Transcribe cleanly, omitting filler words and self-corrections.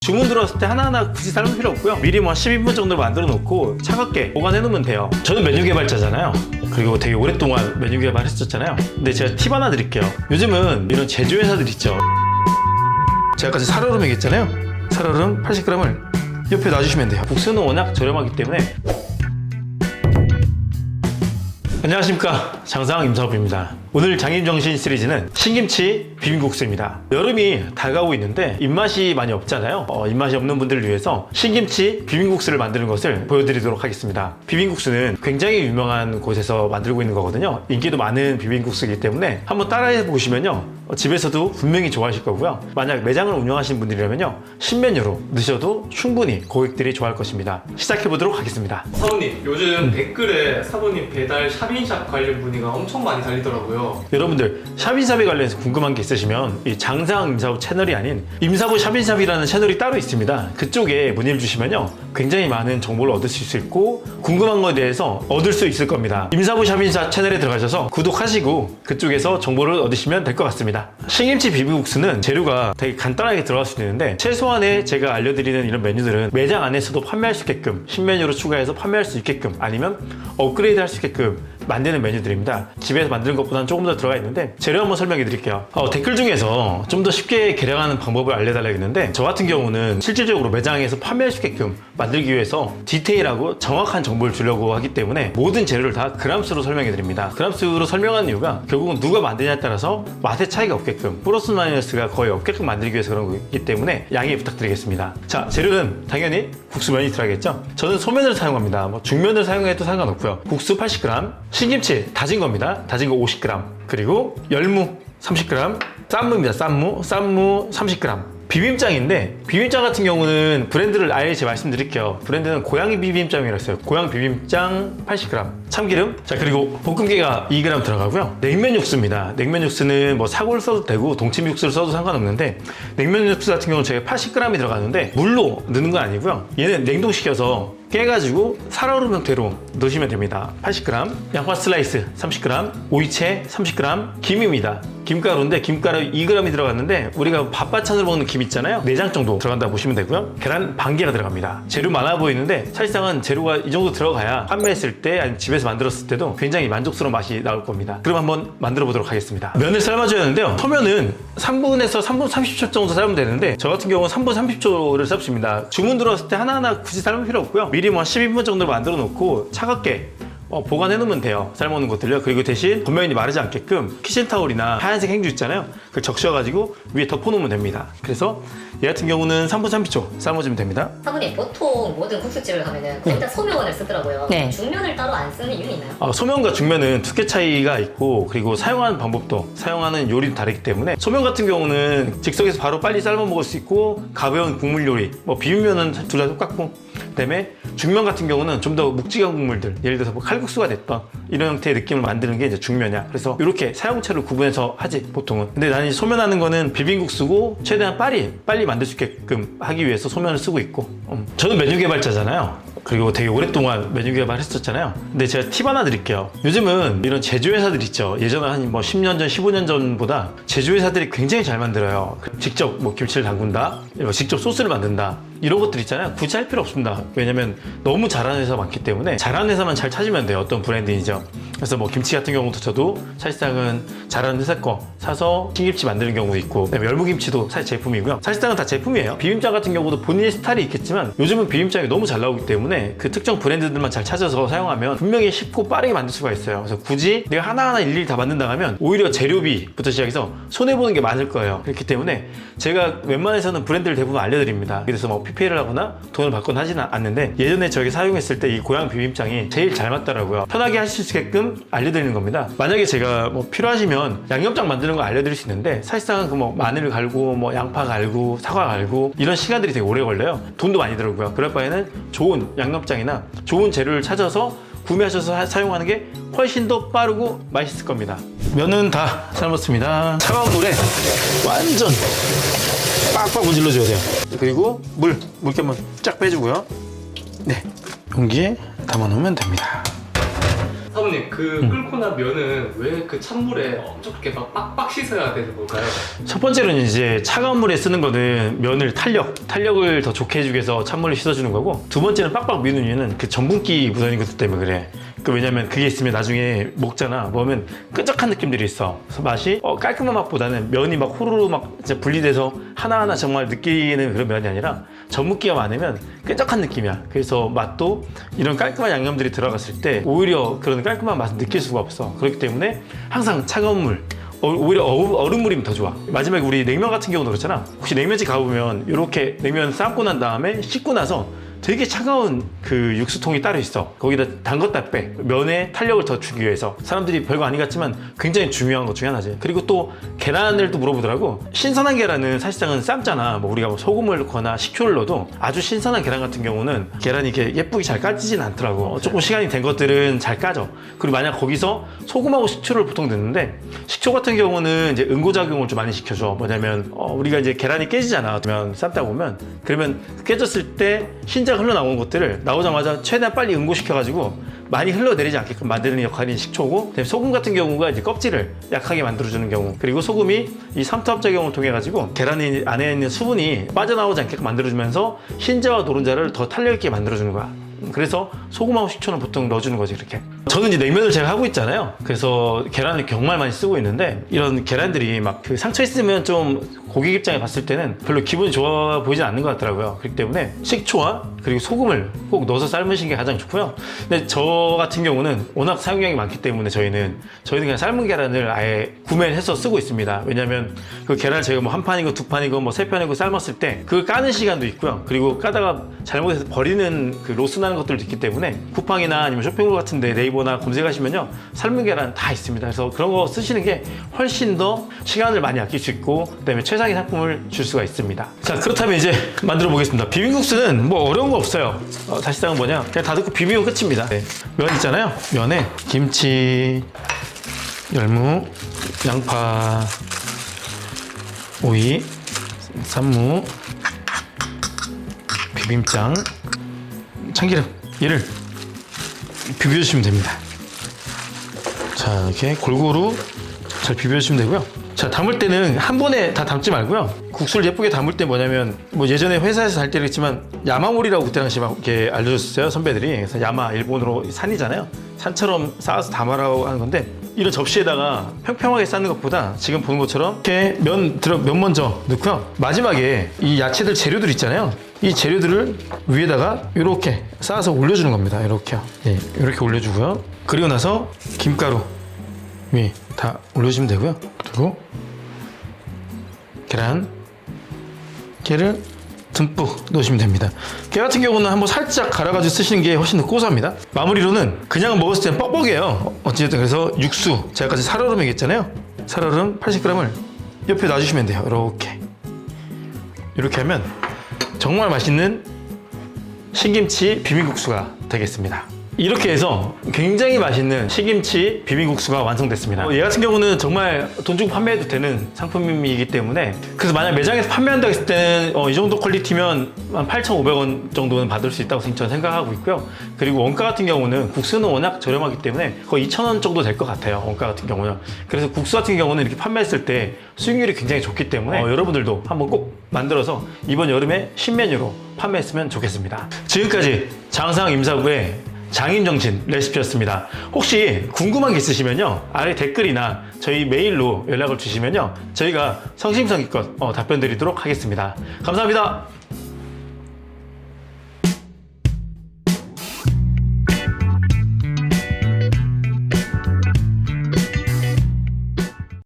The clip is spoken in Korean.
주문 들어왔을 때 하나하나 굳이 삶을 필요 없고요. 미리 뭐 12분 정도 만들어 놓고 차갑게 보관해 놓으면 돼요. 저는 메뉴 개발자잖아요. 그리고 되게 오랫동안 메뉴 개발했었잖아요. 근데 제가 팁 하나 드릴게요. 요즘은 이런 제조회사들 있죠. 제가 아까 살얼음 얘기했잖아요. 살얼음 80g을 옆에 놔주시면 돼요. 국수는 워낙 저렴하기 때문에. 안녕하십니까, 장상 임사업입니다. 오늘 장인정신 시리즈는 신김치 비빔국수입니다. 여름이 다가오고 있는데 입맛이 많이 없잖아요. 입맛이 없는 분들을 위해서 신김치 비빔국수를 만드는 것을 보여드리도록 하겠습니다. 비빔국수는 굉장히 유명한 곳에서 만들고 있는 거거든요. 인기도 많은 비빔국수이기 때문에 한번 따라해 보시면요, 집에서도 분명히 좋아하실 거고요. 만약 매장을 운영하시는 분들이라면요, 신메뉴로 드셔도 충분히 고객들이 좋아할 것입니다. 시작해 보도록 하겠습니다. 사모님, 요즘 댓글에 사모님 배달 샵인샵 관련 문의가 엄청 많이 달리더라고요. 여러분들 샵인샵에 관련해서 궁금한 게 있으시면 이 장상 임사부 채널이 아닌 임사부 샵인샵이라는 채널이 따로 있습니다. 그쪽에 문의를 주시면요, 굉장히 많은 정보를 얻으실 수 있고 궁금한 것에 대해서 얻을 수 있을 겁니다. 임사부 샵인샵 채널에 들어가셔서 구독하시고 그쪽에서 정보를 얻으시면 될 것 같습니다. 신김치 비빔국수는 재료가 되게 간단하게 들어갈 수 있는데, 최소한의 제가 알려드리는 이런 메뉴들은 매장 안에서도 판매할 수 있게끔 신메뉴로 추가해서 판매할 수 있게끔 아니면 업그레이드 할 수 있게끔 만드는 메뉴들입니다. 집에서 만드는 것보다는 조금 더 들어가 있는데 재료 한번 설명해 드릴게요. 댓글 중에서 좀 더 쉽게 개량하는 방법을 알려달라고 했는데, 저 같은 경우는 실질적으로 매장에서 판매할 수 있게끔 만들기 위해서 디테일하고 정확한 정보를 주려고 하기 때문에 모든 재료를 다 그람수로 설명해 드립니다. 그람수로 설명하는 이유가 결국은 누가 만드냐에 따라서 맛의 차이가 없게끔, 플러스 마이너스가 거의 없게끔 만들기 위해서 그런 거기 때문에 양해 부탁드리겠습니다. 자, 재료는 당연히 국수면이 들어가겠죠. 저는 소면을 사용합니다. 뭐 중면을 사용해도 상관없고요. 국수 80g, 신김치 다진 겁니다. 다진 거 50g, 그리고 열무 30g, 쌈무입니다. 쌈무 30g. 비빔장인데, 비빔장 같은 경우는 브랜드를 아예 제가 말씀드릴게요. 브랜드는 고양이 비빔장이라고 했어요. 고양 비빔장 80g, 참기름, 자, 그리고 볶음깨가 2g 들어가고요. 냉면 육수입니다. 냉면 육수는 뭐 사골 써도 되고 동치미 육수를 써도 상관없는데, 냉면 육수 같은 경우는 제가 80g이 들어가는데 물로 넣는 건 아니고요. 얘는 냉동시켜서 깨가지고 살얼음 형태로 넣으시면 됩니다. 80g, 양파 슬라이스 30g, 오이채 30g, 김입니다. 김가루인데 김가루 2g이 들어갔는데, 우리가 밥반찬으로 먹는 김 있잖아요, 4장 정도 들어간다고 보시면 되고요. 계란 반 개가 들어갑니다. 재료 많아 보이는데 사실상은 재료가 이 정도 들어가야 판매했을 때 아니면 집에서 만들었을 때도 굉장히 만족스러운 맛이 나올 겁니다. 그럼 한번 만들어 보도록 하겠습니다. 면을 삶아줘야 하는데요, 소면은 3분에서 3분 30초 정도 삶으면 되는데, 저 같은 경우는 3분 30초를 삶습니다. 주문 들어왔을 때 하나하나 굳이 삶을 필요 없고요. 미리 뭐 12분 정도 만들어 놓고 차갑게 보관해 놓으면 돼요. 삶아놓은 것들요. 그리고 대신 겉면이 마르지 않게끔 키친타올이나 하얀색 행주 있잖아요, 그걸 적셔가지고 위에 덮어놓으면 됩니다. 그래서 얘 같은 경우는 3분 30초 삶아주면 됩니다. 사모님, 보통 모든 국수집을 가면은 거의 다 소면을 쓰더라고요. 네. 중면을 따로 안 쓰는 이유는 있나요? 소면과 중면은 두께 차이가 있고, 그리고 사용하는 방법도, 사용하는 요리도 다르기 때문에, 소면 같은 경우는 즉석에서 바로 빨리 삶아 먹을 수 있고 가벼운 국물 요리, 뭐 비빔면은 둘 다 똑같고, 그다음에 중면 같은 경우는 좀 더 묵직한 국물들, 예를 들어서 뭐 칼국수가 됐던 이런 형태의 느낌을 만드는 게 이제 중면이야. 그래서 이렇게 사용처를 구분해서 하지 보통은. 근데 나는 이 소면하는 거는 비빔국수고 최대한 빨리 만들 수 있게끔 하기 위해서 소면을 쓰고 있고, 저는 메뉴 개발자잖아요. 그리고 되게 오랫동안 메뉴 개발했었잖아요. 근데 제가 팁 하나 드릴게요. 요즘은 이런 제조회사들 있죠. 예전에 한 뭐 10년 전, 15년 전보다 제조회사들이 굉장히 잘 만들어요. 직접 뭐 김치를 담근다, 직접 소스를 만든다, 이런 것들 있잖아요. 굳이 할 필요 없습니다. 왜냐면 너무 잘하는 회사가 많기 때문에 잘하는 회사만 잘 찾으면 돼요. 어떤 브랜드이죠. 그래서 뭐 김치 같은 경우도 저도 사실상은 잘하는 회사 거 사서 신김치 만드는 경우도 있고, 그다음에 열무김치도 사실 제품이고요. 사실상은 다 제품이에요. 비빔장 같은 경우도 본인의 스타일이 있겠지만 요즘은 비빔장이 너무 잘 나오기 때문에 그 특정 브랜드들만 잘 찾아서 사용하면 분명히 쉽고 빠르게 만들 수가 있어요. 그래서 굳이 내가 하나하나 일일이 다 만든다 하면 오히려 재료비부터 시작해서 손해보는 게 많을 거예요. 그렇기 때문에 제가 웬만해서는 브랜드를 대부분 알려드립니다. 그래서 뭐 PPL을 하거나 돈을 받거나 하지는 않는데, 예전에 저희 사용했을 때 이 고양 비빔장이 제일 잘 맞더라고요. 편하게 하실 수 있게끔 알려드리는 겁니다. 만약에 제가 뭐 필요하시면 양념장 만드는 거 알려드릴 수 있는데, 사실상은 그 뭐 마늘 갈고 뭐 양파 갈고 사과 갈고 이런 시간들이 되게 오래 걸려요. 돈도 많이 들고요. 그럴 바에는 좋은 양념장이나 좋은 재료를 찾아서 구매하셔서 사용하는 게 훨씬 더 빠르고 맛있을 겁니다. 면은 다 삶았습니다. 차가운 물에 완전 빡빡 문질러줘야 돼요. 그리고 물기 한번 쫙 빼주고요. 네, 용기에 담아놓으면 됩니다. 사모님, 사모님 그 끓고 난 면은 왜 그 찬물에 엄청 그렇게 막 빡빡 씻어야 되는 걸까요? 첫 번째로는 이제 차가운 물에 쓰는 거는 면을 탄력을 더 좋게 해주기 위해서 찬물을 씻어주는 거고, 두 번째는 빡빡 미는 이유는 그 전분기 묻어있는 것들 때문에 그래. 왜냐면 그게 있으면 나중에 먹잖아. 먹으면 끈적한 느낌들이 있어. 그래서 맛이 깔끔한 맛보다는 면이 막 후루루 막 이제 분리돼서 하나하나 정말 느끼는 그런 면이 아니라 전분기가 많으면 끈적한 느낌이야. 그래서 맛도 이런 깔끔한 양념들이 들어갔을 때 오히려 그런 깔끔한 맛을 느낄 수가 없어. 그렇기 때문에 항상 차가운 물, 오히려 얼음물이면 더 좋아. 마지막에 우리 냉면 같은 경우도 그렇잖아. 혹시 냉면집 가보면 이렇게 냉면 삶고 난 다음에 씻고 나서 되게 차가운 그 육수통이 따로 있어. 거기다 담갔다 빼. 면에 탄력을 더 주기 위해서. 사람들이 별거 아닌 것 같지만 굉장히 중요한 것 중에 하나지. 그리고 또 계란을 또 물어보더라고. 신선한 계란은 사실상은 삶잖아. 뭐 우리가 뭐 소금을 넣거나 식초를 넣어도 아주 신선한 계란 같은 경우는 계란이 이렇게 예쁘게 잘 까지진 않더라고. 조금 시간이 된 것들은 잘 까져. 그리고 만약 거기서 소금하고 식초를 보통 넣는데, 식초 같은 경우는 이제 응고작용을 좀 많이 시켜줘. 뭐냐면 우리가 이제 계란이 깨지잖아. 그러면 삶다 보면, 그러면 깨졌을 때 흰자 흘러나온 것들을 나오자마자 최대한 빨리 응고시켜가지고 많이 흘러내리지 않게끔 만드는 역할이 식초고, 소금 같은 경우가 이제 껍질을 약하게 만들어주는 경우, 그리고 소금이 이 삼투압작용을 통해 가지고 계란이 안에 있는 수분이 빠져나오지 않게끔 만들어주면서 흰자와 노른자를 더 탄력 있게 만들어주는 거야. 그래서 소금하고 식초는 보통 넣어주는 거지. 이렇게 저는 이제 냉면을 제가 하고 있잖아요. 그래서 계란을 정말 많이 쓰고 있는데, 이런 계란들이 막 그 상처 있으면 좀 고객 입장에 봤을 때는 별로 기분이 좋아 보이진 않는 것 같더라고요. 그렇기 때문에 식초와 그리고 소금을 꼭 넣어서 삶으시는 게 가장 좋고요. 근데 저 같은 경우는 워낙 사용량이 많기 때문에 저희는 그냥 삶은 계란을 아예 구매를 해서 쓰고 있습니다. 왜냐면 그 계란을 저희가 뭐 한 판이고 두 판이고 뭐 세 판이고 삶았을 때 그걸 까는 시간도 있고요. 그리고 까다가 잘못해서 버리는 그 로스 나는 것들도 있기 때문에 쿠팡이나 아니면 쇼핑몰 같은데 네이버나 검색하시면요, 삶은 계란 다 있습니다. 그래서 그런 거 쓰시는 게 훨씬 더 시간을 많이 아낄 수 있고, 그다음에 최상의 상품을 줄 수가 있습니다. 자, 그렇다면 이제 만들어 보겠습니다. 비빔국수는 뭐 어려운 거 없어요. 사실상은 뭐냐, 그냥 다 넣고 비비면 끝입니다. 네. 면 있잖아요. 면에 김치, 열무, 양파, 오이, 쌈무, 비빔장, 참기름, 얘를 비벼주시면 됩니다. 자, 이렇게 골고루 잘 비벼주시면 되고요. 자, 담을 때는 한 번에 다 담지 말고요. 국수를 예쁘게 담을 때 뭐냐면, 뭐 예전에 회사에서 할 때는 있지만 야마몰이라고 그때 당시 막 이렇게 알려줬어요, 선배들이. 그래서 야마, 일본어로 산이잖아요. 산처럼 쌓아서 담으라고 하는 건데, 이런 접시에다가 평평하게 쌓는 것보다 지금 보는 것처럼 이렇게 면 먼저 넣고요. 마지막에 이 야채들 재료들 있잖아요. 이 재료들을 위에다가 이렇게 쌓아서 올려주는 겁니다. 이렇게요. 예, 이렇게 올려주고요. 그리고 나서 김가루 위에 다 올려주시면 되고요. 그리고 깨를 듬뿍 넣으시면 됩니다. 깨 같은 경우는 한번 살짝 갈아가지고 쓰시는 게 훨씬 더 고소합니다. 마무리로는 그냥 먹었을 때는 뻑뻑해요. 어쨌든 그래서 육수, 제가 아까 살얼음 얘기했잖아요. 살얼음 80g을 옆에 놔주시면 돼요. 이렇게 하면 정말 맛있는 신김치 비빔국수가 되겠습니다. 이렇게 해서 굉장히 맛있는 시김치 비빔국수가 완성됐습니다. 얘 같은 경우는 정말 돈 주고 판매해도 되는 상품이기 때문에, 그래서 만약 매장에서 판매한다고 했을 때는 이 정도 퀄리티면 한 8,500원 정도는 받을 수 있다고 저는 생각하고 있고요. 그리고 원가 같은 경우는 국수는 워낙 저렴하기 때문에 거의 2,000원 정도 될 것 같아요, 원가 같은 경우는. 그래서 국수 같은 경우는 이렇게 판매했을 때 수익률이 굉장히 좋기 때문에 여러분들도 한번 꼭 만들어서 이번 여름에 신메뉴로 판매했으면 좋겠습니다. 지금까지 장상 임사부의 장인정신 레시피였습니다. 혹시 궁금한 게 있으시면요, 아래 댓글이나 저희 메일로 연락을 주시면요, 저희가 성심성의껏 답변 드리도록 하겠습니다. 감사합니다.